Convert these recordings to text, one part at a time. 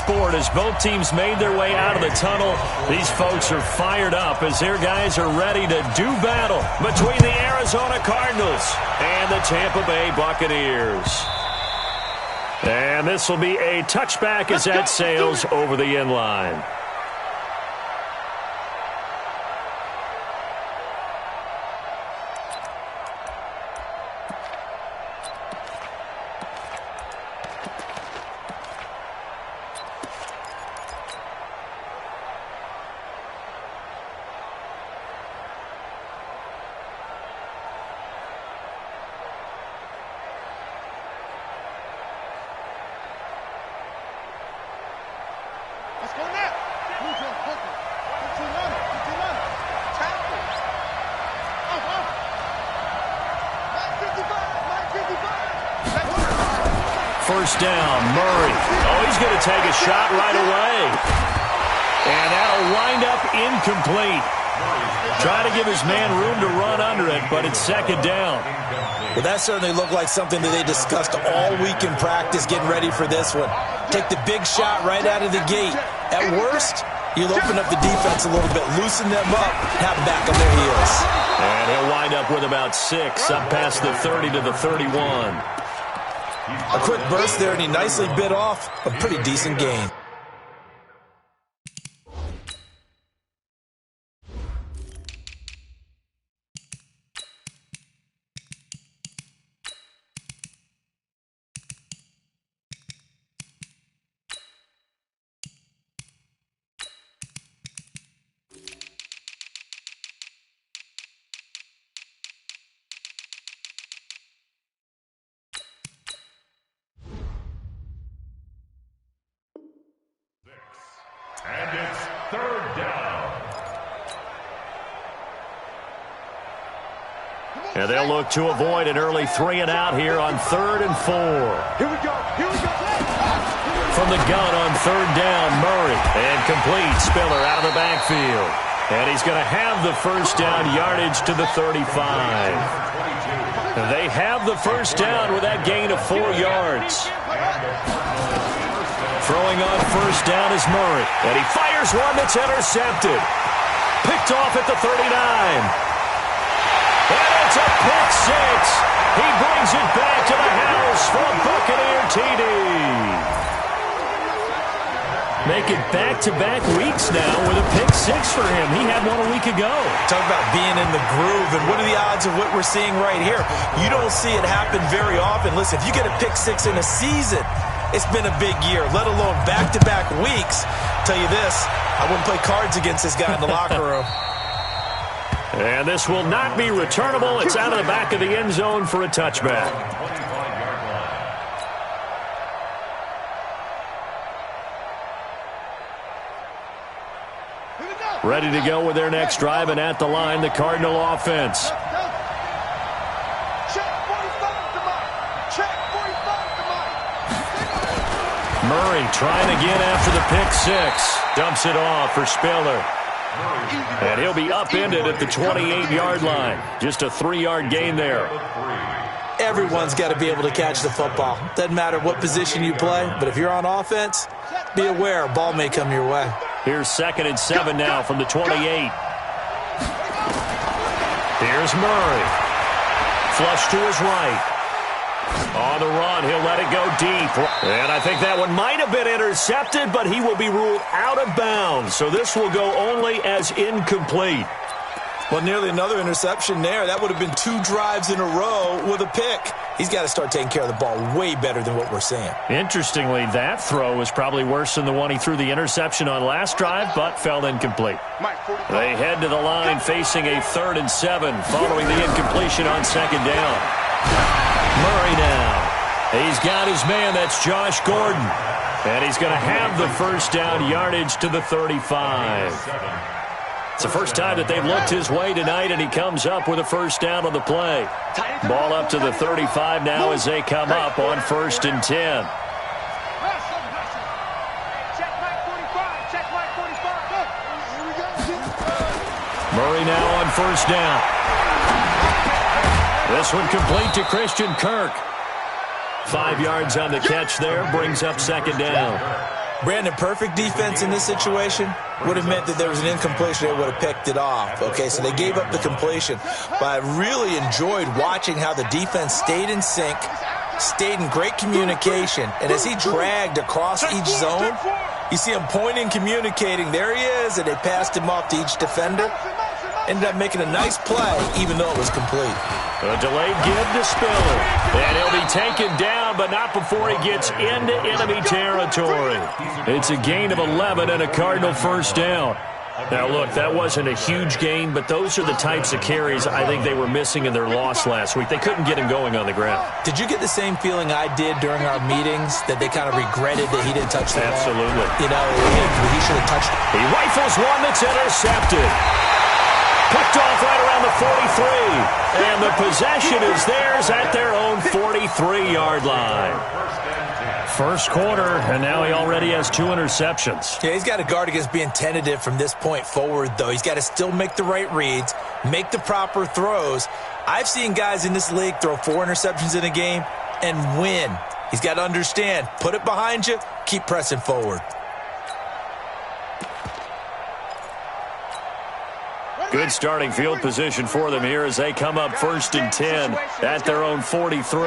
sport as both teams made their way out of the tunnel. These folks are fired up as their guys are ready to do battle between the Arizona Cardinals and the Tampa Bay Buccaneers. And this will be a touchback as that sails over the end line. First down, Murray. Oh, he's going to take a shot right away. And that'll wind up incomplete. Trying to give his man room to run under it, but it's second down. Well, that certainly looked like something that they discussed all week in practice, getting ready for this one. Take the big shot right out of the gate. At worst, you'll open up the defense a little bit, loosen them up, have them back on their heels. And he'll wind up with about 6, up past the 30 to the 31. A quick burst there, and he nicely bit off a pretty decent gain. And it's third down. And they'll look to avoid an early 3 and out here on 3rd and 4. Here we go. Here we go. From the gun on 3rd down, Murray. And complete. Spiller out of the backfield. And he's going to have the first down yardage to the 35. They have the first down with that gain of 4 yards. Throwing on first down is Murray. And he fires one that's intercepted. Picked off at the 39. And it's a pick six. He brings it back to the house for a Buccaneer TD. Make it back-to-back weeks now with a pick six for him. He had one a week ago. Talk about being in the groove, and what are the odds of what we're seeing right here? You don't see it happen very often. Listen, if you get a pick six in a season, it's been a big year, let alone back-to-back weeks. Tell you this, I wouldn't play cards against this guy in the locker room. And this will not be returnable. It's out of the back of the end zone for a touchback. Ready to go with their next drive, and at the line, the Cardinal offense. Murray trying again after the pick six. Dumps it off for Spiller. And he'll be upended at the 28-yard line. Just a 3-yard gain there. Everyone's got to be able to catch the football. Doesn't matter what position you play, but if you're on offense, be aware a ball may come your way. Here's 2nd and 7 now from the 28. Here's Murray. Flush to his right. On the run, he'll let it go deep. And I think that one might have been intercepted, but he will be ruled out of bounds. So this will go only as incomplete. Well, nearly another interception there. That would have been 2 drives in a row with a pick. He's got to start taking care of the ball way better than what we're seeing. Interestingly, that throw was probably worse than the one he threw the interception on last drive, but fell incomplete. They head to the line facing a 3rd and 7 following the incompletion on 2nd down. Murray now. He's got his man. That's Josh Gordon. And he's going to have the first down yardage to the 35. It's the first time that they've looked his way tonight, and he comes up with a first down on the play. Ball up to the 35 now as they come up on 1st and 10. Murray now on first down. This one complete to Christian Kirk. 5 yards on the catch there, brings up 2nd down. Brandon, perfect defense in this situation would have meant that there was an incompletion. They would have picked it off. Okay, so they gave up the completion. But I really enjoyed watching how the defense stayed in sync, stayed in great communication. And as he dragged across each zone, you see him pointing, communicating. There he is, and they passed him off to each defender. Ended up making a nice play, even though it was complete. A delayed give to Spiller. And he'll be taken down, but not before he gets into enemy territory. It's a gain of 11 and a Cardinal first down. Now, look, that wasn't a huge gain, but those are the types of carries I think they were missing in their loss last week. They couldn't get him going on the ground. Did you get the same feeling I did during our meetings, that they kind of regretted that he didn't touch the ball? Absolutely. You know, he should have touched it. He rifles one that's intercepted. Picked off right around the 43. And the possession is theirs at their own 43-yard line. First quarter, and now he already has 2 interceptions. Yeah, he's got to guard against being tentative from this point forward, though. He's got to still make the right reads, make the proper throws. I've seen guys in this league throw 4 interceptions in a game and win. He's got to understand, put it behind you, keep pressing forward. Good starting field position for them here as they come up 1st and 10 at their own 43.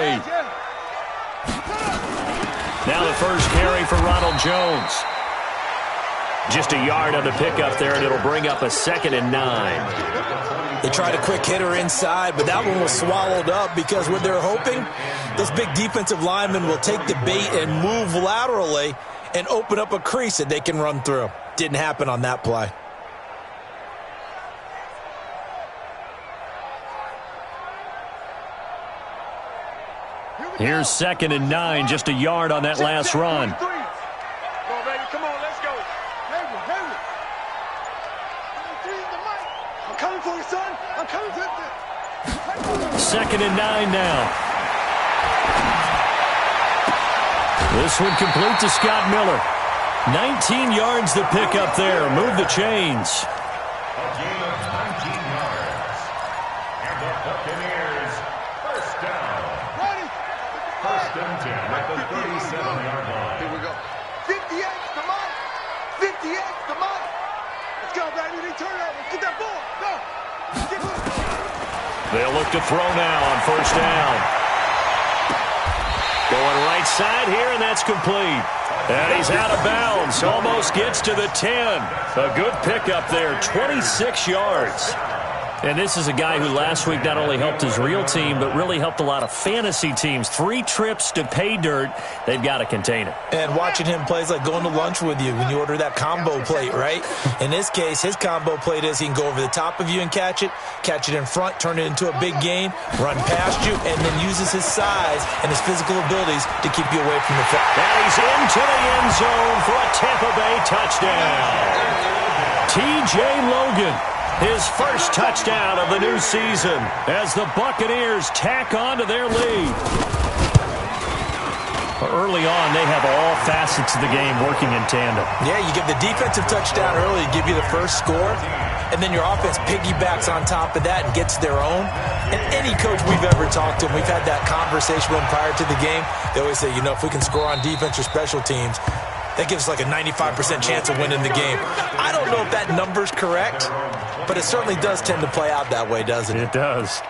Now the first carry for Ronald Jones. Just a yard on the pickup there, and it'll bring up a 2nd and 9. They tried a quick hitter inside, but that one was swallowed up because what they're hoping, those big defensive linemen will take the bait and move laterally and open up a crease that they can run through. Didn't happen on that play. Here's 2nd and 9, just a yard on that last run. Come on, baby. Come on, let's go. I'm coming for you, son. I'm coming for you. 2nd and 9 now. This one complete to Scott Miller. 19 yards to pick up there. Move the chains. A gain of 19 yards. And the Buccaneers, first down. Ready. 1st and 10 at the 37-yard line. Here we go. 58, come on. 58, come on. Let's go, baby. They turn it over. Get that ball. Go. They'll look to throw now on 1st down. Going right side here, and that's complete. And he's out of bounds. Almost gets to the 10. A good pickup there, 26 yards. And this is a guy who last week not only helped his real team, but really helped a lot of fantasy teams. 3 trips to pay dirt. They've got to contain it. And watching him play is like going to lunch with you when you order that combo plate, right? In this case, his combo plate is he can go over the top of you and catch it in front, turn it into a big gain, run past you, and then uses his size and his physical abilities to keep you away from the foot. And he's into the end zone for a Tampa Bay touchdown. T.J. Logan. His first touchdown of the new season as the Buccaneers tack on to their lead. Early on, they have all facets of the game working in tandem. Yeah, you give the defensive touchdown early, give you the first score, and then your offense piggybacks on top of that and gets their own. And any coach we've ever talked to, and we've had that conversation with them prior to the game, they always say, you know, if we can score on defense or special teams, that gives us like a 95% chance of winning the game. I don't know if that number's correct, but it certainly does tend to play out that way, doesn't it? It does.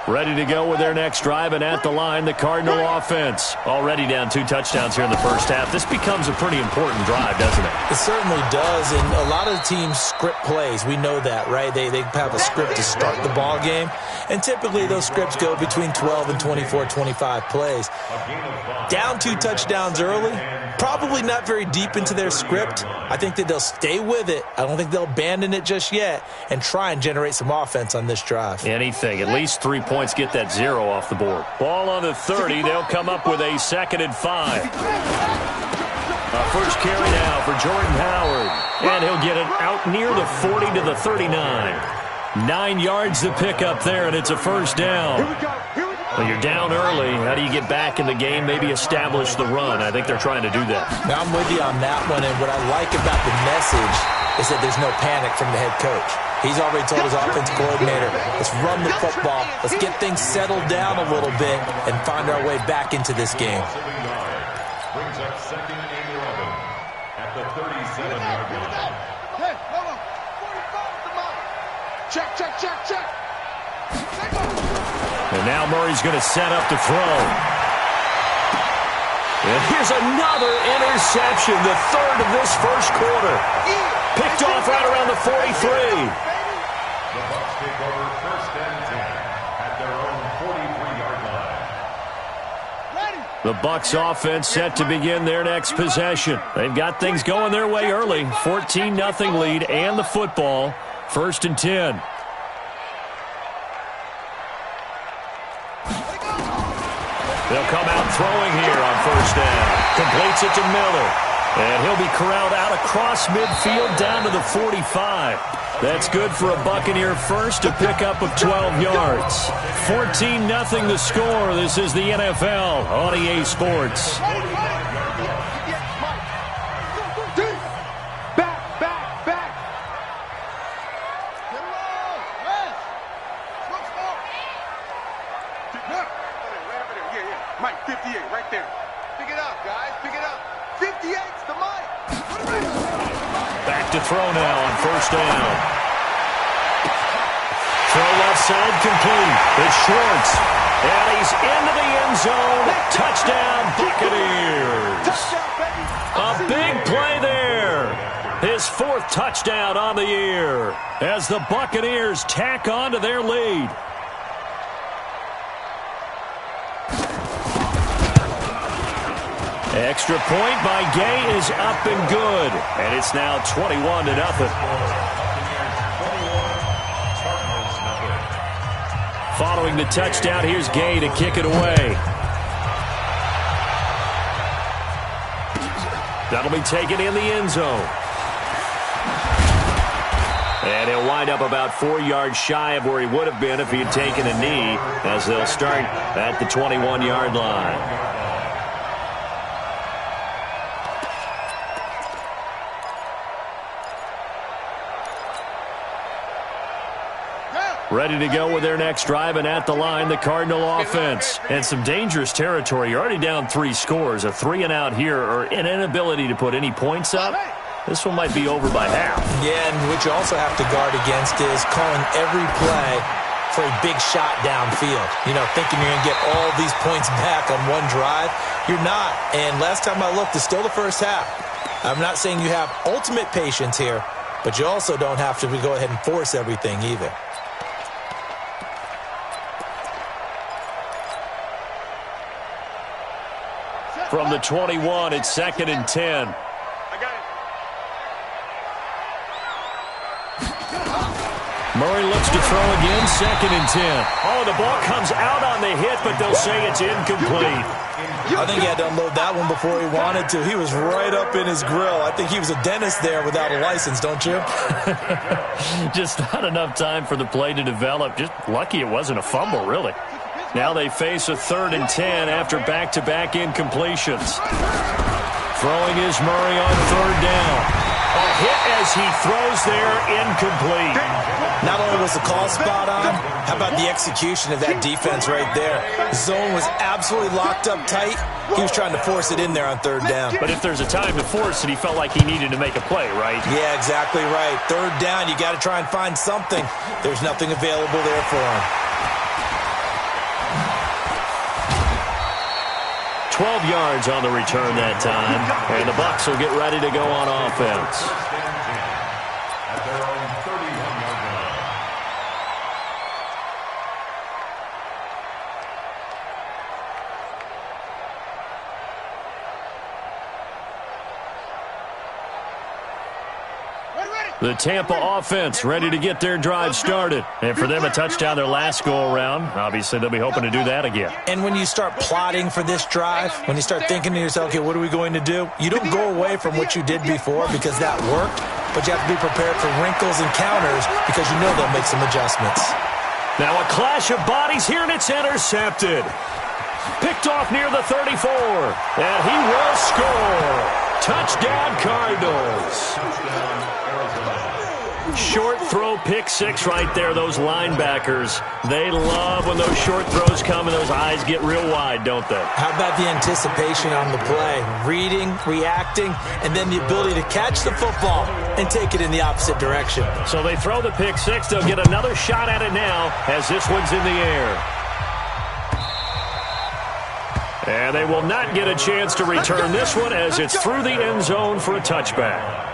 Ready to go with their next drive, and at the line, the Cardinal offense. Already down 2 touchdowns here in the first half. This becomes a pretty important drive, doesn't it? It certainly does, and a lot of the teams script plays. We know that, right? They have a script to start the ball game, and typically those scripts go between 12 and 24, 25 plays. Down 2 touchdowns early, probably not very deep into their script. I think that they'll stay with it. I don't think they'll abandon it just yet and try and generate some offense on this drive. Anything. At least 3 points, get that 0 off the board. Ball on the 30. They'll come up with a 2nd and 5. First carry now for Jordan Howard. And he'll get it out near the 40 to the 39. 9 yards to pick up there, and it's a first down. Well, you're down early. How do you get back in the game, maybe establish the run? I think they're trying to do that. Now, I'm with you on that one, and what I like about the message is that there's no panic from the head coach. He's already told his offensive coordinator, let's run the football, let's get things settled down a little bit, and find our way back into this game. Brings up 2nd and 11 at the 37-yard line. Hey, hold on. 45, come on. Check. And now Murray's going to set up to throw. And here's another interception, the third of this first quarter. Picked off right around the 43. The Bucs take over 1st and 10 at their own 43-yard line. The Bucs offense set to begin their next possession. They've got things going their way early. 14-0 lead and the football. 1st and 10. They'll come out throwing here on 1st down. Completes it to Miller. And he'll be corralled out across midfield down to the 45. That's good for a Buccaneer first, a pickup of 12 yards. 14-0 the score. This is the NFL on EA Sports. Back. Mike, 58, right there. Pick it up, guys. Pick it up. 58's the Mike. Back to throw now on 1st down. Throw left side complete. It's Schwartz. And he's into the end zone. Touchdown, Buccaneers. A big play there. His 4th touchdown on the year as the Buccaneers tack on to their lead. Extra point by Gay is up and good. And it's now 21-0. Following the touchdown, here's Gay to kick it away. That'll be taken in the end zone. And he'll wind up about 4 yards shy of where he would have been if he had taken a knee, as they'll start at the 21-yard line. Ready to go with their next drive, and at the line, the Cardinal offense. And some dangerous territory. You're already down 3 scores. A 3-and-out here, or an inability to put any points up. This one might be over by half. Yeah, and what you also have to guard against is calling every play for a big shot downfield. You know, thinking you're going to get all these points back on one drive. You're not. And last time I looked, it's still the first half. I'm not saying you have ultimate patience here, but you also don't have to go ahead and force everything either. From the 21, it's 2nd and 10. Murray looks to throw again, 2nd and 10. Oh, the ball comes out on the hit, but they'll say it's incomplete. I think he had to unload that one before he wanted to. He was right up in his grill. I think he was a dentist there without a license, don't you? Just not enough time for the play to develop. Just lucky it wasn't a fumble, really. Now they face a 3rd and 10 after back-to-back incompletions. Throwing is Murray on 3rd down. A hit as he throws there, incomplete. Not only was the call spot on, how about the execution of that defense right there? The zone was absolutely locked up tight. He was trying to force it in there on 3rd down. But if there's a time to force it, he felt like he needed to make a play, right? Yeah, exactly right. 3rd down, you got to try and find something. There's nothing available there for him. 12 yards on the return that time, and the Bucs will get ready to go on offense. At their own 31-yard line. The Tampa offense ready to get their drive started. And for them, a touchdown their last go-around. Obviously, they'll be hoping to do that again. And when you start plotting for this drive, when you start thinking to yourself, okay, what are we going to do? You don't go away from what you did before because that worked, but you have to be prepared for wrinkles and counters because you know they'll make some adjustments. Now a clash of bodies here, and it's intercepted. Picked off near the 34, and he will score. Touchdown, Cardinals. Short throw, pick six right there. Those linebackers, they love when those short throws come and those eyes get real wide, don't they? How about the anticipation on the play? Reading, reacting, and then the ability to catch the football and take it in the opposite direction. So they throw the pick six. They'll get another shot at it now as this one's in the air. And they will not get a chance to return this one as it's through the end zone for a touchback.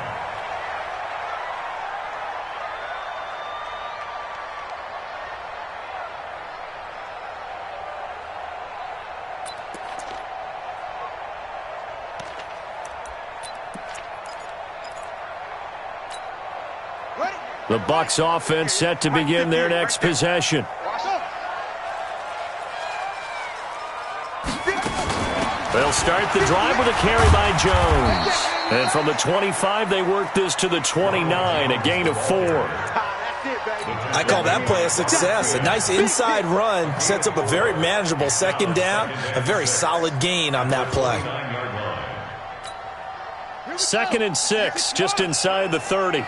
The Bucs offense set to begin their next possession. They'll start the drive with a carry by Jones. And from the 25, they work this to the 29, a gain of 4. I call that play a success. A nice inside run sets up a very manageable second down, a very solid gain on that play. 2nd and 6, just inside the 30.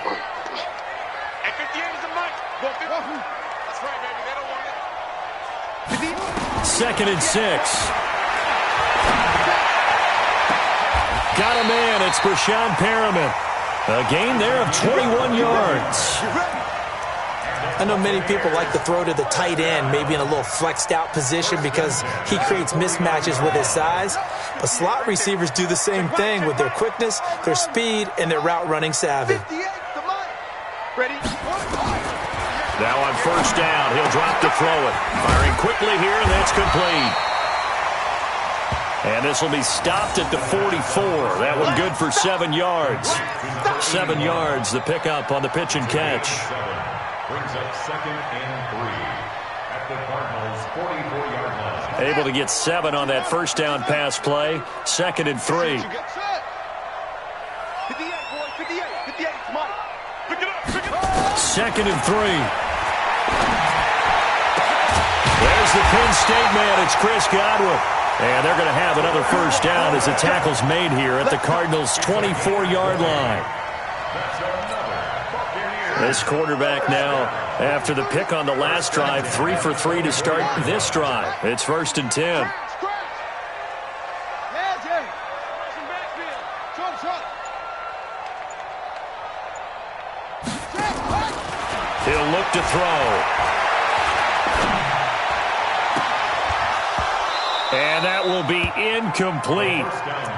Second and 6. Got a man. It's Brashad Perriman. A gain there of 21 yards. I know many people like to throw to the tight end, maybe in a little flexed out position because he creates mismatches with his size. But slot receivers do the same thing with their quickness, their speed, and their route running savvy. Now on first down, he'll drop to throw it. Firing quickly here, and that's complete. And this will be stopped at the 44. That one good for 7 yards. 7 yards, the pickup on the pitch and catch. Brings up 2nd and 3 at the Cardinals' 44-yard line. Able to get 7 on that first down pass play. 2nd and 3. 58, boy, 58, 58, Mike. Pick it up, pick it up. 2nd and 3. There's the Penn State man. It's Chris Godwin. And they're going to have another first down as the tackle's made here at the Cardinals' 24-yard line. This quarterback now, after the pick on the last drive, 3 for 3 to start this drive. It's 1st and 10. He'll look to throw. And that will be incomplete.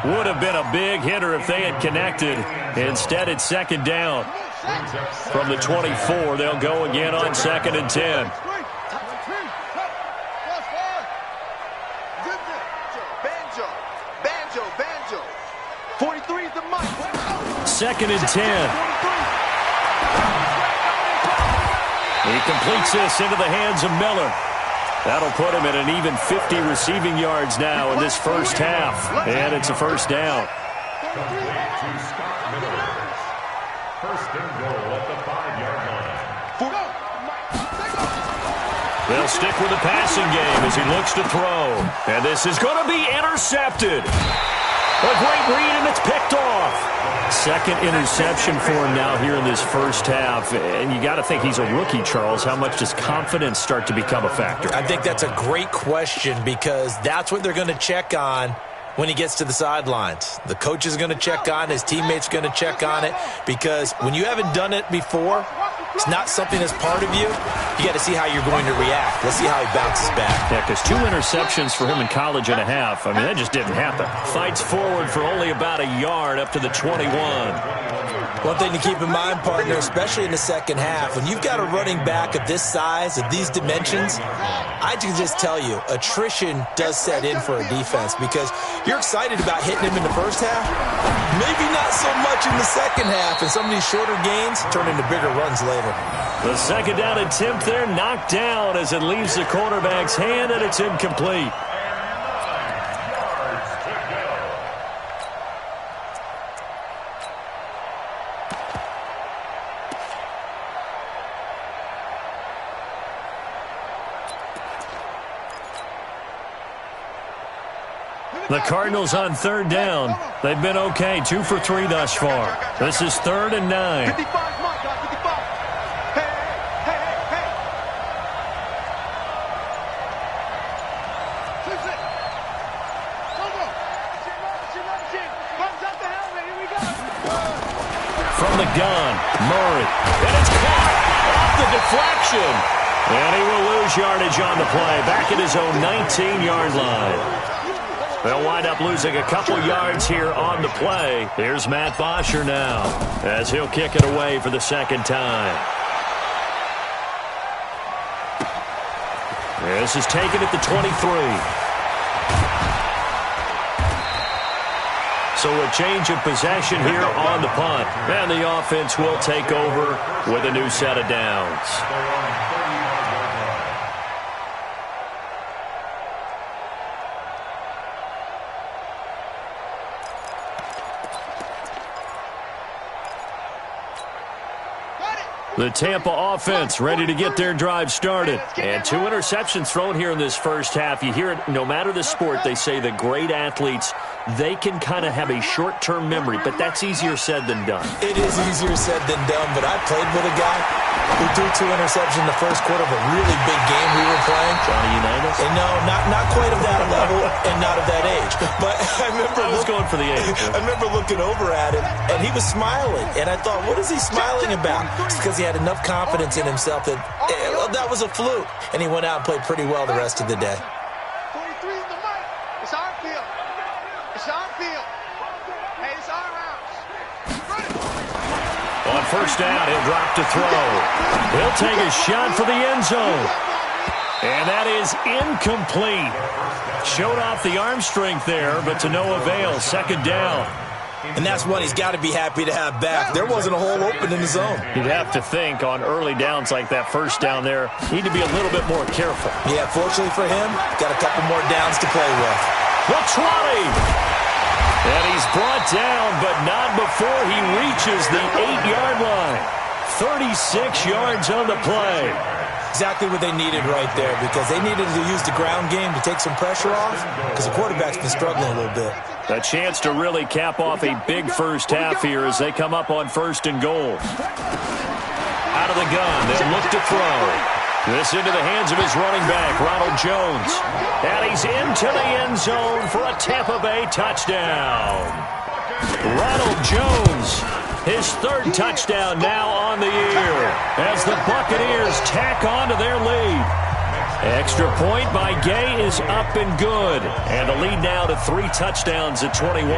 Would have been a big hitter if they had connected. Instead, it's 2nd down. From the 24, they'll go again on 2nd and 10. Banjo. 43 is the mic. 2nd and 10. He completes this into the hands of Miller. That'll put him at an even 50 receiving yards now in this first half. And it's a first down. First and goal at the 5-yard line. They'll stick with the passing game as he looks to throw. And this is going to be intercepted. A great read, and it's picked off. 2nd interception for him now here in this first half. And you got to think he's a rookie, Charles. How much does confidence start to become a factor? I think that's a great question because that's what they're going to check on when he gets to the sidelines. The coach is going to check on it. His teammates are going to check on it because when you haven't done it before, it's not something that's part of you. You got to see how you're going to react. Let's see how he bounces back. Yeah, because 2 interceptions for him in college and a half. I mean, that just didn't happen. Fights forward for only about a yard up to the 21. One thing to keep in mind, partner, especially in the second half, when you've got a running back of this size, of these dimensions, I can just tell you, attrition does set in for a defense because you're excited about hitting him in the first half. Maybe not so much in the second half, and some of these shorter gains turn into bigger runs later. The 2nd down attempt there knocked down as it leaves the quarterback's hand, and it's incomplete. The Cardinals on third down. They've been okay, 2 for 3 thus far. This is 3rd and 9. 55, come on, guys, 55. Hey. Switch it. Go. Comes up the helmet, here we go. From the gun, Murray. And it's caught off the deflection. And he will lose yardage on the play, back at his own 19-yard line. They'll wind up losing a couple yards here on the play. Here's Matt Bosher now, as he'll kick it away for the second time. This is taken at the 23. So a change of possession here on the punt. And the offense will take over with a new set of downs. The Tampa offense ready to get their drive started. And 2 interceptions thrown here in this first half. You hear it, no matter the sport, they say the great athletes, they can kind of have a short-term memory, but that's easier said than done. It is easier said than done, but I played with a guy who threw 2 interceptions in the first quarter of a really big game we were playing. Johnny Unitas? And no, not quite of that level and not of that age. But I remember going for the age. I remember looking over at him, and he was smiling. And I thought, what is he smiling about? It's because he had enough confidence in himself that that was a fluke. And he went out and played pretty well the rest of the day. 43 is the mic. It's our field. It's our field. Hey, it's our house. On first down, he'll drop to throw. He'll take a shot for the end zone. And that is incomplete. Showed off the arm strength there, but to no avail. Second down. And that's one he's got to be happy to have back. There wasn't a hole open in the zone. You'd have to think on early downs like that first down there, need to be a little bit more careful. Yeah, fortunately for him, got a couple more downs to play with. The 20. And he's brought down, but not before he reaches the 8-yard line. 36 yards on the play. Exactly what they needed right there, because they needed to use the ground game to take some pressure off, because the quarterback's been struggling a little bit. A chance to really cap off a big first half here as they come up on 1st and goal. Out of the gun, they'll look to throw. This into the hands of his running back, Ronald Jones. And he's into the end zone for a Tampa Bay touchdown. Ronald Jones, his 3rd touchdown now on the year as the Buccaneers tack on to their lead. Extra point by Gay is up and good. And the lead now to 3 touchdowns at 21.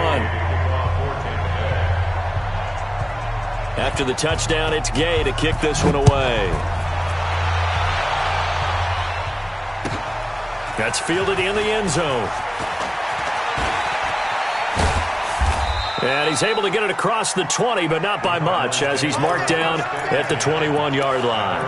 After the touchdown, it's Gay to kick this one away. That's fielded in the end zone. And he's able to get it across the 20, but not by much, as he's marked down at the 21-yard line.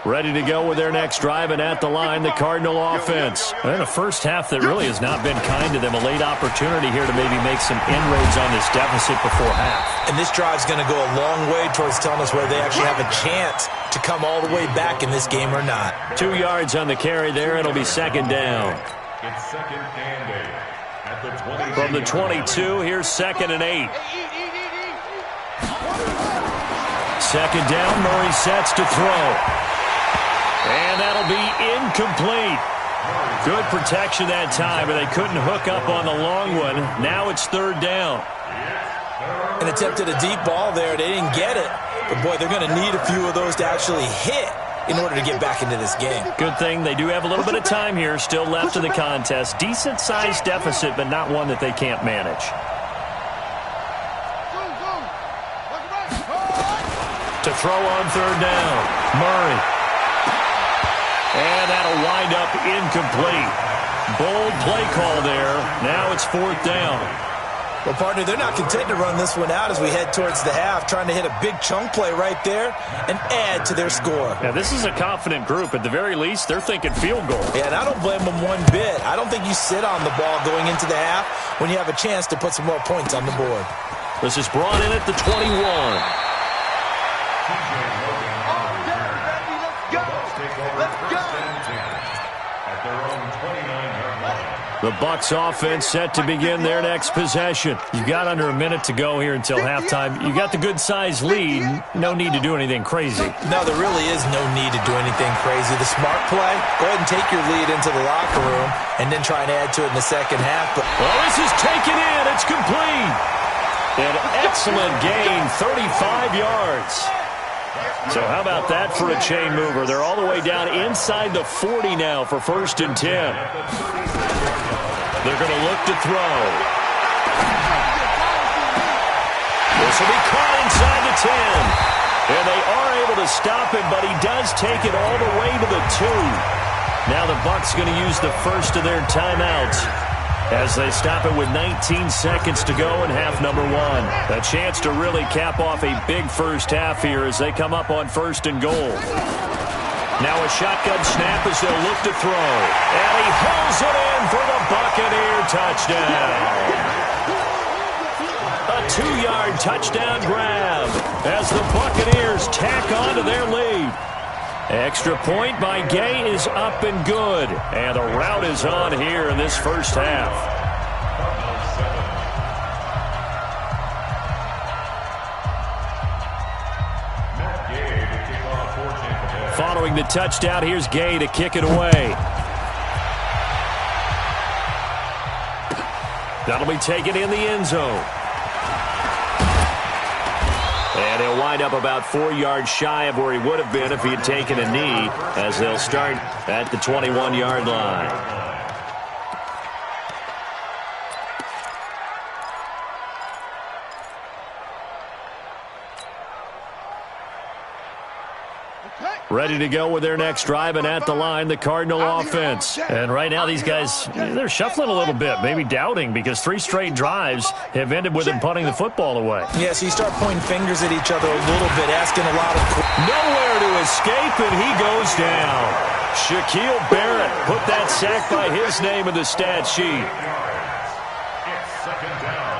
Ready to go with their next drive, and at the line, the Cardinal offense. And a first half that really has not been kind to them. A late opportunity here to maybe make some inroads on this deficit before half. And this drive's going to go a long way towards telling us whether they actually have a chance to come all the way back in this game or not. 2 yards on the carry there. It'll be second down. It's 2nd and 8 at the 20. From the 22, here's 2nd and 8. Second down, Murray sets to throw. And that'll be incomplete. Good protection that time, but they couldn't hook up on the long one. Now it's 3rd down. And attempted a deep ball there. They didn't get it. But, boy, they're going to need a few of those to actually hit in order to get back into this game. Good thing they do have a little bit of time here still left in the contest. Decent-sized deficit, but not one that they can't manage. To throw on 3rd down, Murray. And that'll wind up incomplete. Bold play call there. Now it's 4th down. Well, partner, they're not content to run this one out as we head towards the half, trying to hit a big chunk play right there and add to their score. Yeah, this is a confident group. At the very least, they're thinking field goal. Yeah, and I don't blame them one bit. I don't think you sit on the ball going into the half when you have a chance to put some more points on the board. This is brought in at the 21. The Bucs offense set to begin their next possession. You've got under a minute to go here until halftime. You've got the good-sized lead. No need to do anything crazy. No, there really is no need to do anything crazy. The smart play, go ahead and take your lead into the locker room and then try and add to it in the second half. But well, this is taken in. It's complete. An excellent gain, 35 yards. So how about that for a chain mover? They're all the way down inside the 40 now for 1st and 10. They're going to look to throw. This will be caught inside the 10. And they are able to stop him, but he does take it all the way to the 2. Now the Bucs going to use the first of their timeouts as they stop it with 19 seconds to go in half number 1. A chance to really cap off a big first half here as they come up on 1st and goal. Now a shotgun snap as they'll look to throw. And he hauls it in for the Buccaneer touchdown. A 2-yard touchdown grab as the Buccaneers tack on to their lead. Extra point by Gay is up and good. And the route is on here in this first half. Following the touchdown, here's Gay to kick it away. That'll be taken in the end zone. And he'll wind up about 4 yards shy of where he would have been if he had taken a knee, as they'll start at the 21-yard line. Ready to go with their next drive, and at the line, the Cardinal offense. And right now, these guys, they're shuffling a little bit, maybe doubting, because 3 straight drives have ended with them punting the football away. Yeah, so you start pointing fingers at each other a little bit, asking a lot of questions. Nowhere to escape, and he goes down. Shaquille Barrett put that sack by his name in the stat sheet. It's 2nd down.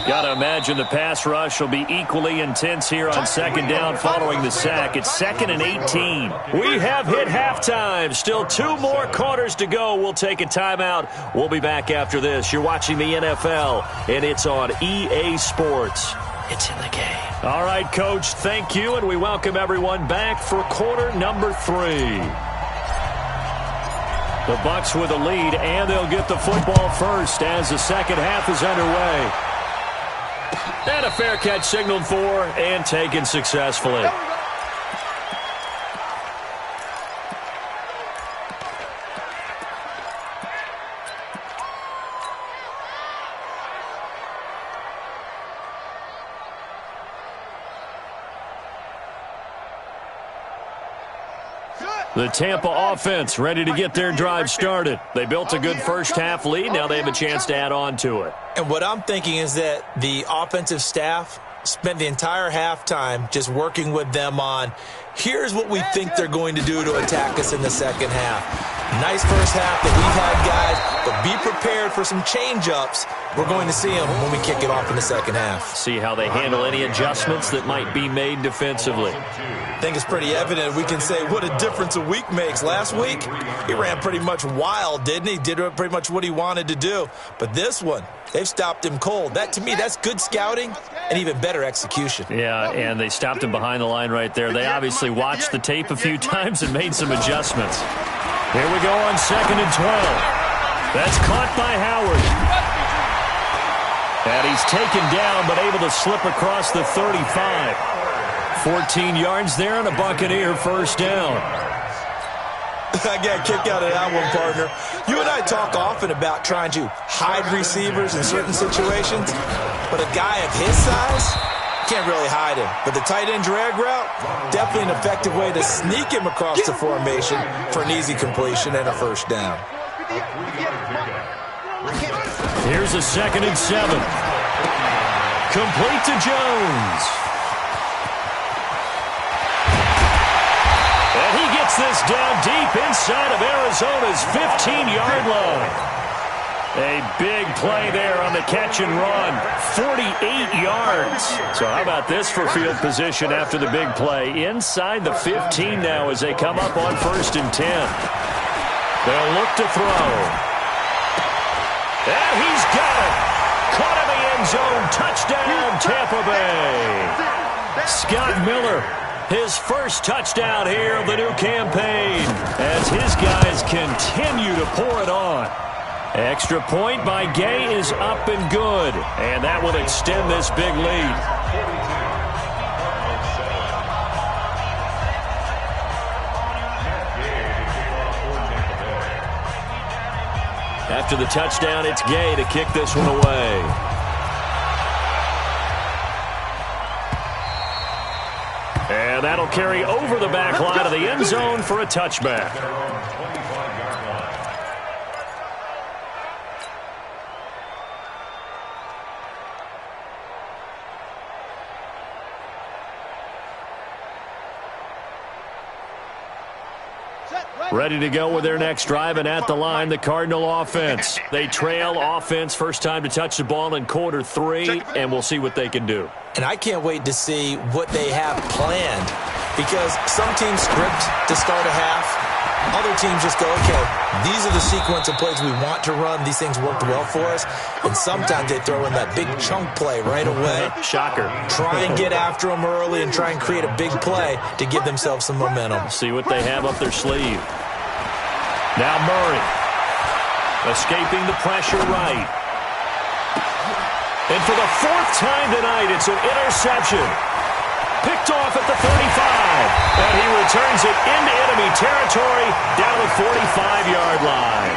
Got to imagine the pass rush will be equally intense here on 2nd down following the sack. It's 2nd and 18. We have hit halftime. Still 2 more quarters to go. We'll take a timeout. We'll be back after this. You're watching the NFL, and it's on EA Sports. It's in the game. All right, Coach, thank you, and we welcome everyone back for quarter number 3. The Bucs with a lead, and they'll get the football first as the second half is underway. And a fair catch signaled for and taken successfully. The Tampa offense ready to get their drive started. They built a good first half lead. Now they have a chance to add on to it. And what I'm thinking is that the offensive staff spent the entire halftime just working with them on, here's what we think they're going to do to attack us in the second half. Nice first half that we've had, guys, but be prepared for some change-ups. We're going to see them when we kick it off in the second half. See how they handle any adjustments that might be made defensively. I think it's pretty evident. We can say what a difference a week makes. Last week, he ran pretty much wild, didn't he? Did pretty much what he wanted to do. But this one, they've stopped him cold. That, to me, that's good scouting and even better execution. Yeah, and they stopped him behind the line right there. They obviously watched the tape a few times and made some adjustments. Here we go on 2nd and 12. That's caught by Howard. And he's taken down, but able to slip across the 35. 14 yards there and a Buccaneer first down. I got a kick out of that one, partner. You and I talk often about trying to hide receivers in certain situations, but a guy of his size, can't really hide him. But the tight end drag route, definitely an effective way to sneak him across the formation for an easy completion and a first down. Here's a 2nd and 7. Complete to Jones. And he gets this down deep inside of Arizona's 15-yard line. A big play there on the catch and run. 48 yards. So how about this for field position after the big play? Inside the 15 now as they come up on 1st and 10. They'll look to throw. And he's got it. Caught in the end zone. Touchdown, Tampa Bay. Scott Miller, his first touchdown here of the new campaign as his guys continue to pour it on. Extra point by Gay is up and good, and that will extend this big lead. After the touchdown, it's Gay to kick this one away. And that'll carry over the back line of the end zone for a touchback. Ready to go with their next drive, and at the line, the Cardinal offense. They trail offense, first time to touch the ball in quarter 3, and we'll see what they can do. And I can't wait to see what they have planned, because some teams script to start a half. Other teams just go, okay, these are the sequence of plays we want to run. These things worked well for us. And sometimes they throw in that big chunk play right away. Shocker. Try and get after them early and try and create a big play to give themselves some momentum. See what they have up their sleeve. Now Murray. Escaping the pressure right. And for the 4th time tonight, it's an interception. Picked off at the 35. And he returns it into enemy territory down the 45-yard line.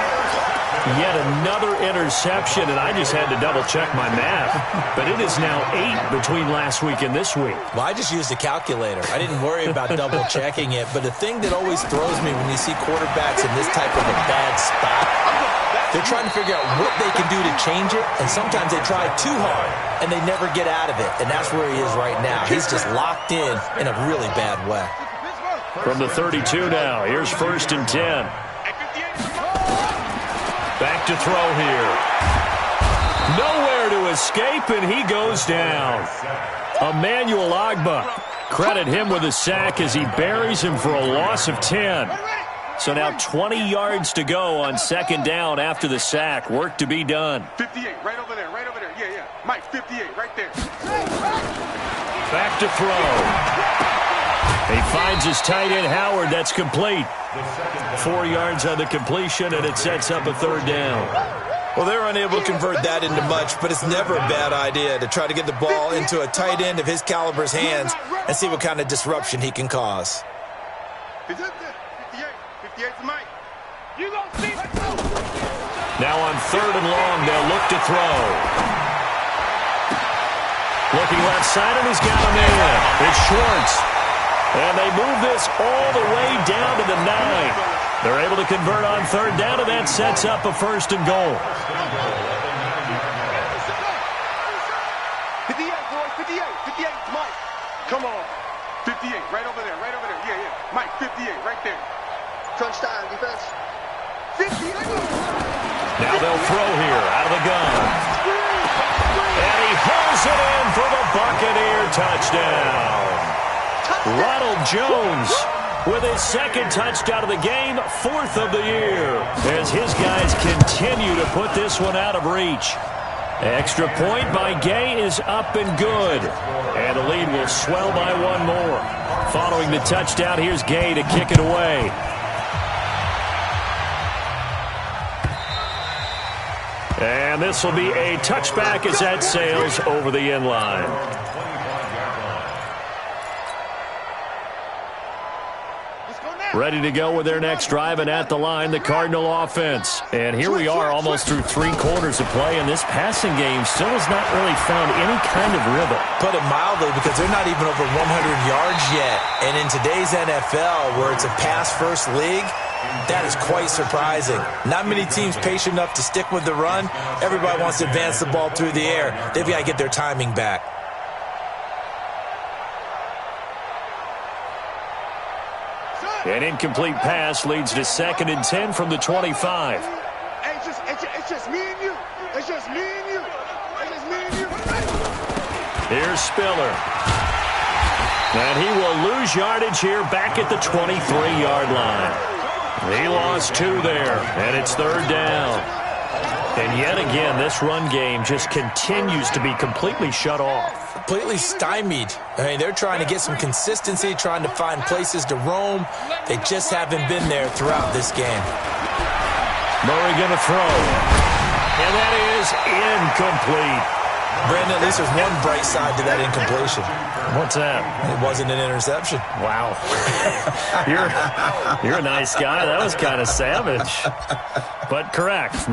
Yet another interception, and I just had to double-check my math. But it is now 8 between last week and this week. Well, I just used a calculator. I didn't worry about double-checking it. But the thing that always throws me when you see quarterbacks in this type of a bad spot, they're trying to figure out what they can do to change it, and sometimes they try too hard, and they never get out of it. And that's where he is right now. He's just locked in a really bad way. From the 32 now, here's 1st and 10. Back to throw here. Nowhere to escape, and he goes down. Emmanuel Ogbah. Credit him with a sack as he buries him for a loss of 10. So now 20 yards to go on 2nd down after the sack. Work to be done. 58, right over there, right over there. Yeah. Mike, 58, right there. Back to throw. He finds his tight end, Howard. That's complete. 4 yards on the completion, and it sets up a 3rd down. Well, they're unable to convert that into much, but it's never a bad idea to try to get the ball into a tight end of his caliber's hands and see what kind of disruption he can cause. 58 to Mike. You gonna see it. Now on 3rd and long, they'll look to throw. Looking left side, and he's got a man. It's Schwartz. And they move this all the way down to the 9. They're able to convert on 3rd down, and that sets up a 1st and goal. 58, boy, 58 to Mike. Come on. 58, right over there, Yeah. Mike, 58, right there. Crunch time, defense. 58. Now they'll throw here out of the gun. And he hauls it in for the Buccaneer touchdown. Ronald Jones with his 2nd touchdown of the game, 4th of the year, as his guys continue to put this one out of reach. Extra point by Gay is up and good. And the lead will swell by 1 more. Following the touchdown, here's Gay to kick it away. And this will be a touchback as that sails over the end line. Let's go now. Ready to go with their next drive, and at the line, the Cardinal offense. And here we are almost through 3 quarters of play, and this passing game still has not really found any kind of rhythm. Put it mildly, because they're not even over 100 yards yet. And in today's NFL, where it's a pass-first league, that is quite surprising. Not many teams patient enough to stick with the run. Everybody wants to advance the ball through the air. They've got to get their timing back. An incomplete pass leads to 2nd and 10 from the 25. It's just me and you. It's just me and you. It's just me and you. Here's Spiller. And he will lose yardage here back at the 23-yard line. He lost 2 there, and it's 3rd down. And yet again, this run game just continues to be completely shut off. Completely stymied. I mean, they're trying to get some consistency, trying to find places to roam. They just haven't been there throughout this game. Murray going to throw. And that is incomplete. Brandon, at least there's one bright side to that incompletion. What's that? It wasn't an interception. Wow. You're a nice guy. That was kind of savage. But correct.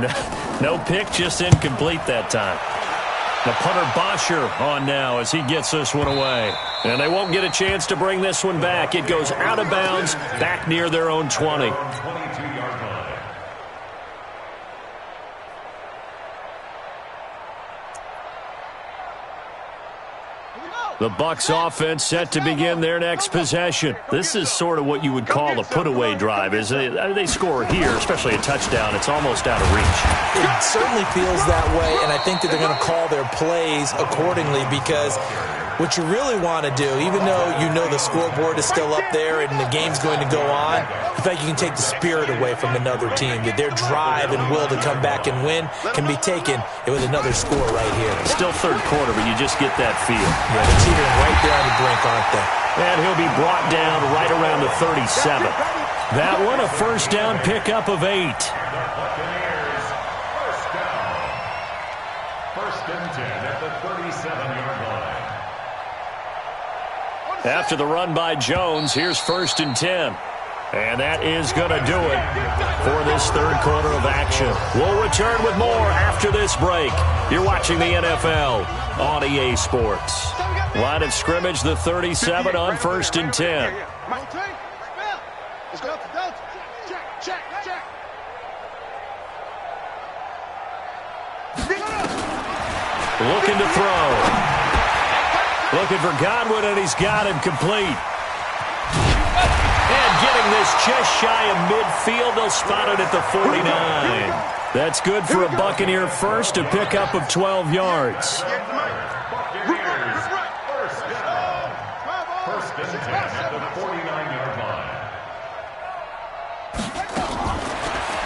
No pick, just incomplete that time. The punter Bosher on now as he gets this one away. And they won't get a chance to bring this one back. It goes out of bounds back near their own 20. The Bucs offense set to begin their next possession. This is sort of what you would call a put-away drive, isn't it? They score here, especially a touchdown. It's almost out of reach. It certainly feels that way, and I think that they're going to call their plays accordingly, because what you really want to do, even though you know the scoreboard is still up there and the game's going to go on, in fact, you can take the spirit away from another team. That their drive and will to come back and win can be taken with another score right here. Still 3rd quarter, but you just get that feel. Yeah, they're teetering right there on the brink, aren't they? And he'll be brought down right around the 37. That one, a 1st down pickup of 8. Buccaneers, 1st down. 1st and 10 at the 37-yard line. After the run by Jones, here's 1st and 10. And that is going to do it for this 3rd quarter of action. We'll return with more after this break. You're watching the NFL on EA Sports. Line of scrimmage, the 37 on 1st and 10. Looking to throw. Looking for Godwin, and he's got him complete. And getting this just shy of midfield, they'll spot it at the 49. That's good for a Buccaneer first, a pickup of 12 yards. Buccaneers, 1st down. 1st and 10 at the 49-yard line.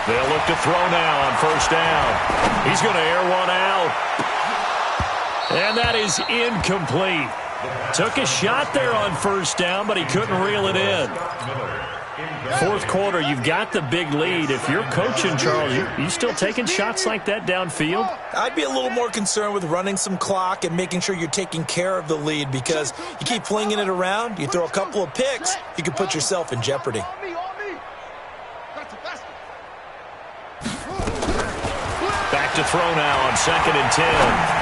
They'll look to throw now on 1st down. He's going to air one out. And that is incomplete. Took a shot there on 1st down, but he couldn't reel it in. 4th quarter, you've got the big lead. If you're coaching, Charles, you still taking shots like that downfield? I'd be a little more concerned with running some clock and making sure you're taking care of the lead, because you keep flinging it around, you throw a couple of picks, you can put yourself in jeopardy. Back to throw now on 2nd and 10.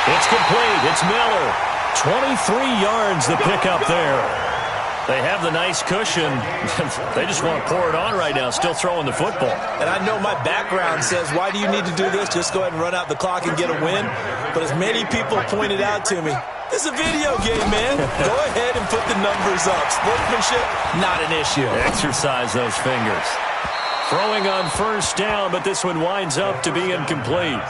It's complete. It's Miller. 23 yards the pickup there. They have the nice cushion. They just want to pour it on right now, still throwing the football. And I know my background says, why do you need to do this? Just go ahead and run out the clock and get a win. But as many people pointed out to me, it's a video game, man. Go ahead and put the numbers up. Sportsmanship, not an issue. Exercise those fingers. Throwing on 1st down, but this one winds up to be incomplete.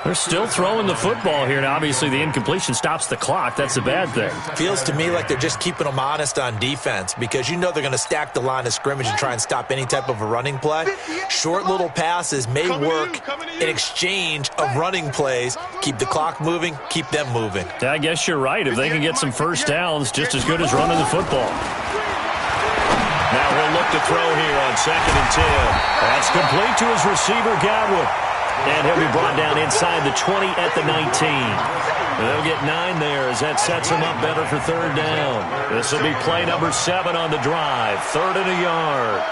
They're still throwing the football here, and obviously the incompletion stops the clock. That's a bad thing. Feels to me like they're just keeping them honest on defense, because you know they're going to stack the line of scrimmage and try and stop any type of a running play. Short little passes may work in exchange of running plays. Keep the clock moving, keep them moving. I guess you're right. If they can get some 1st downs, just as good as running the football. Now he'll look to throw here on 2nd and 10. That's complete to his receiver, Godwin. And he'll be brought down inside the 20 at the 19. They'll get 9 there as that sets them up better for third down. This will be play number 7 on the drive. 3rd and a yard.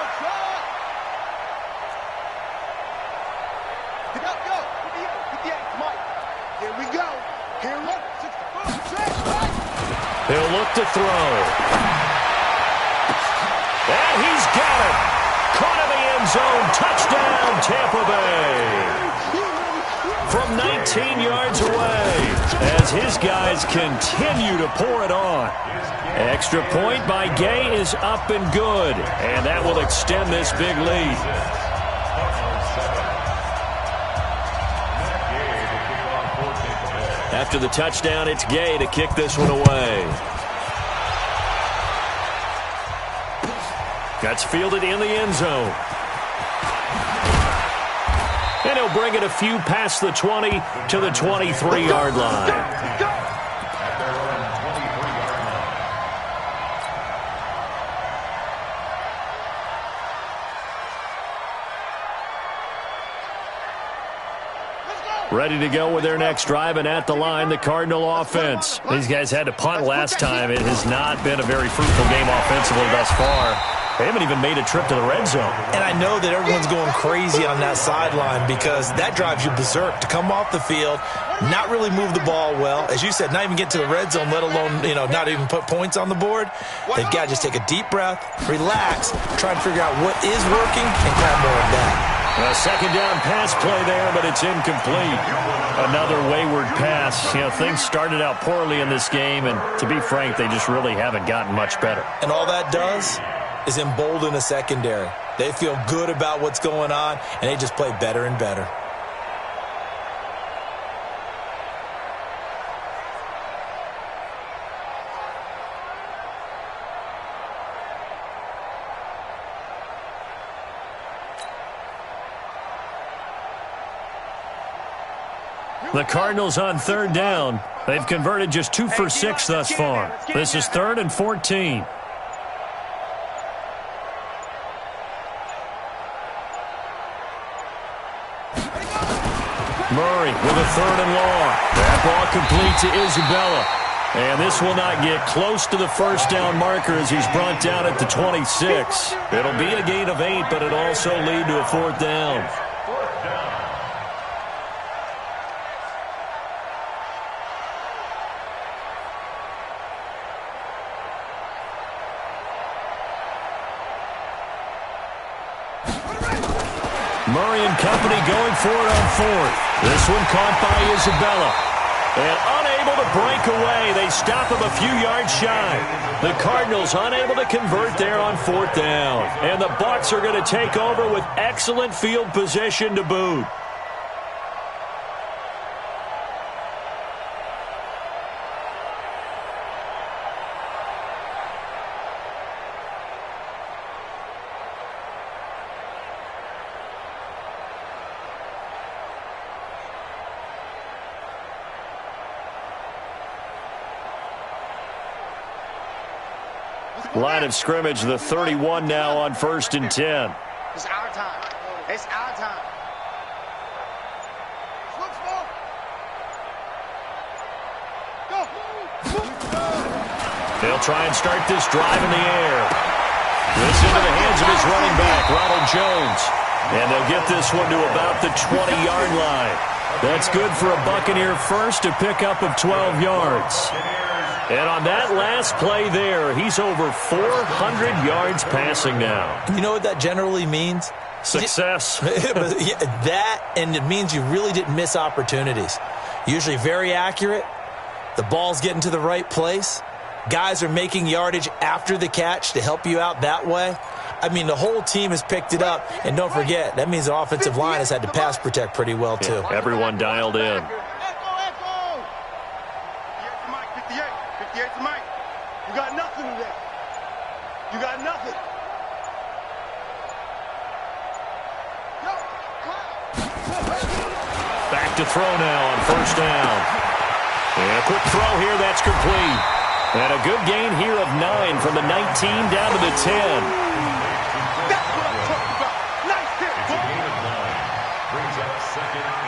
He'll look to throw. And he's got it. Caught in the end zone. Touchdown, Tampa Bay. From 19 yards away as his guys continue to pour it on. Extra point by Gay is up and good. And that will extend this big lead. After the touchdown, it's Gay to kick this one away. That's fielded in the end zone. And he'll bring it a few past the 20 to the 23-yard line. Ready to go with their next drive, and at the line, the Cardinal offense. These guys had to punt last time. It has not been a very fruitful game offensively thus far. They haven't even made a trip to the red zone. And I know that everyone's going crazy on that sideline because that drives you berserk to come off the field, not really move the ball well. As you said, not even get to the red zone, let alone, not even put points on the board. They've got to just take a deep breath, relax, try and figure out what is working, and grab more of that. A second down pass play there, but it's incomplete. Another wayward pass. Things started out poorly in this game, and to be frank, they just really haven't gotten much better. And all that does is embolden a secondary. They feel good about what's going on, and they just play better and better. The Cardinals on third down. They've converted just 2 for 6 thus far. This is 3rd and 14. Murray with a 3rd and long. That ball complete to Isabella. And this will not get close to the first down marker as he's brought down at the 26. It'll be a gain of 8, but it'll also lead to a 4th down. Murray and company going for it on 4th. This one caught by Isabella. And unable to break away. They stop him a few yards shy. The Cardinals unable to convert there on 4th down. And the Bucs are going to take over with excellent field position to boot. Line of scrimmage, the 31 now on 1st and 10. It's our time. It's our time. They'll try and start this drive in the air. This into the hands of his running back, Ronald Jones. And they'll get this one to about the 20-yard line. That's good for a Buccaneer first, a pickup of 12 yards. And on that last play there, he's over 400 yards passing now. You know what that generally means? Success. That, and it means you really didn't miss opportunities. Usually very accurate. The ball's getting to the right place. Guys are making yardage after the catch to help you out that way. I mean, the whole team has picked it up. And don't forget, that means the offensive line has had to pass protect pretty well, too. Yeah, everyone dialed in. You got nothing today. You got nothing. Back to throw now on 1st down. And a quick throw here, that's complete. And a good gain here of 9 from the 19 down to the 10. That's what I'm talking about. Nice hit, boy. It's a gain of 9. Brings up 2nd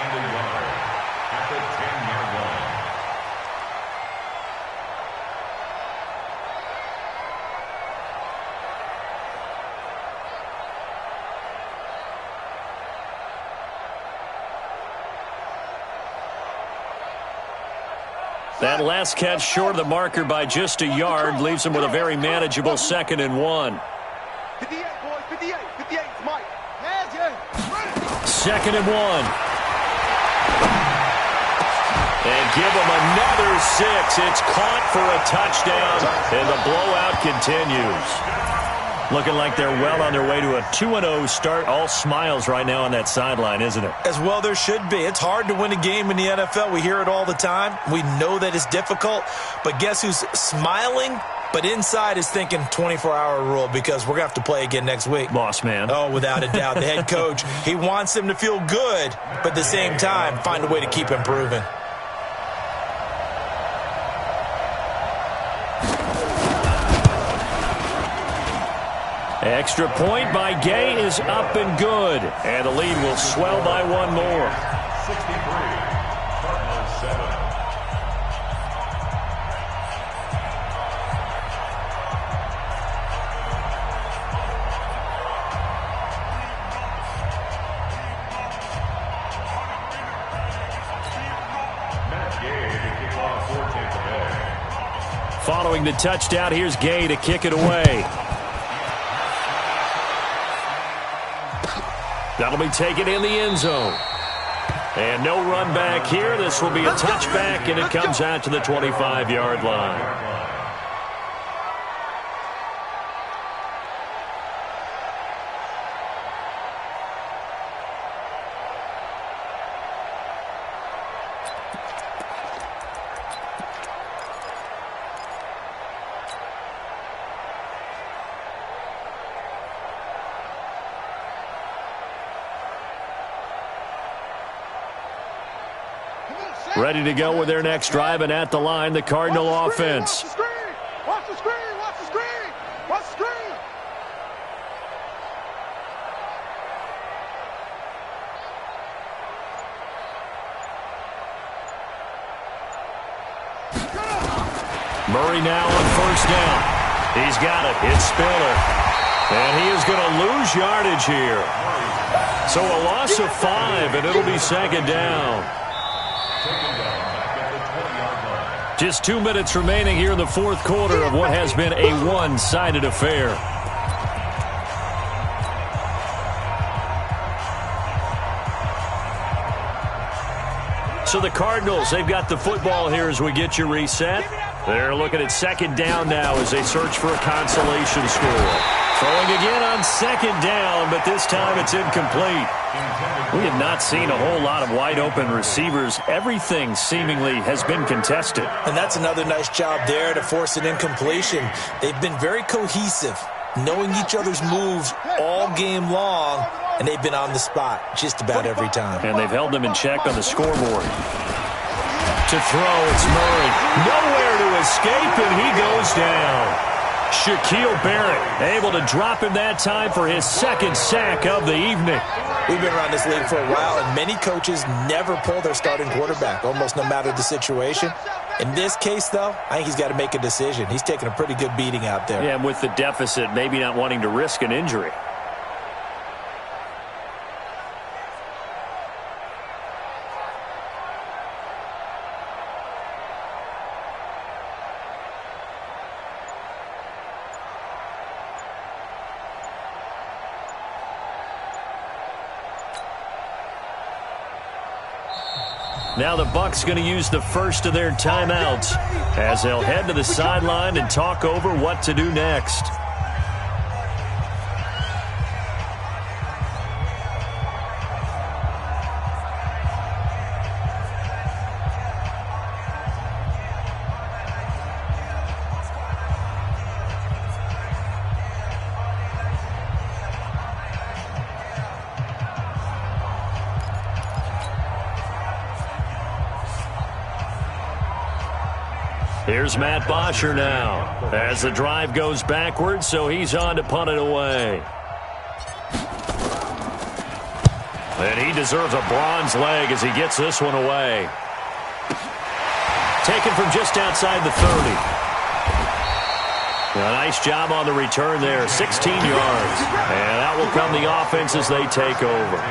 That last catch short of the marker by just a yard leaves him with a very manageable 2nd and 1. 58, boys, 58, 58, Mike. 2nd and 1. And give him another 6. It's caught for a touchdown, and the blowout continues. Looking like they're well on their way to a 2-0 start. All smiles right now on that sideline, isn't it? As well there should be. It's hard to win a game in the NFL. We hear it all the time. We know that it's difficult. But guess who's smiling? But inside is thinking 24-hour rule because we're going to have to play again next week. Boss man. Oh, without a doubt. The head coach, he wants them to feel good, but at the same time, find a way to keep improving. Extra point by Gay is up and good. And the lead will swell by one more. 63, Cardinals 7. Matt Gay to kick off for Tampa Bay. Following the touchdown, here's Gay to kick it away. That'll be taken in the end zone. And no run back here. This will be a touchback, and it comes out to the 25-yard line. Ready to go with their next drive, and at the line, the Cardinal offense. Watch the screen! Watch the screen! Watch the screen! Watch the screen! Murray now on first down. He's got it. It's Spiller. And he is going to lose yardage here. So a loss of 5, and it'll be 2nd down. Just 2 minutes remaining here in the fourth quarter of what has been a one-sided affair. So the Cardinals, they've got the football here as we get you reset. They're looking at 2nd down now as they search for a consolation score. Throwing again on 2nd down, but this time it's incomplete. We have not seen a whole lot of wide-open receivers. Everything seemingly has been contested. And that's another nice job there to force an incompletion. They've been very cohesive, knowing each other's moves all game long, and they've been on the spot just about every time. And they've held them in check on the scoreboard. To throw, it's Murray. Nowhere to escape, and he goes down. Shaquille Barrett able to drop him that time for his 2nd sack of the evening. We've been around this league for a while, and many coaches never pull their starting quarterback, almost no matter the situation. In this case, though, I think he's got to make a decision. He's taking a pretty good beating out there. Yeah, and with the deficit, maybe not wanting to risk an injury. Now the Bucs going to use the first of their timeouts as they'll head to the sideline and talk over what to do next. Here's Matt Bosher now as the drive goes backwards, so he's on to punt it away. And he deserves a bronze leg as he gets this one away. Taken from just outside the 30. A nice job on the return there, 16 yards. And out will come the offense as they take over.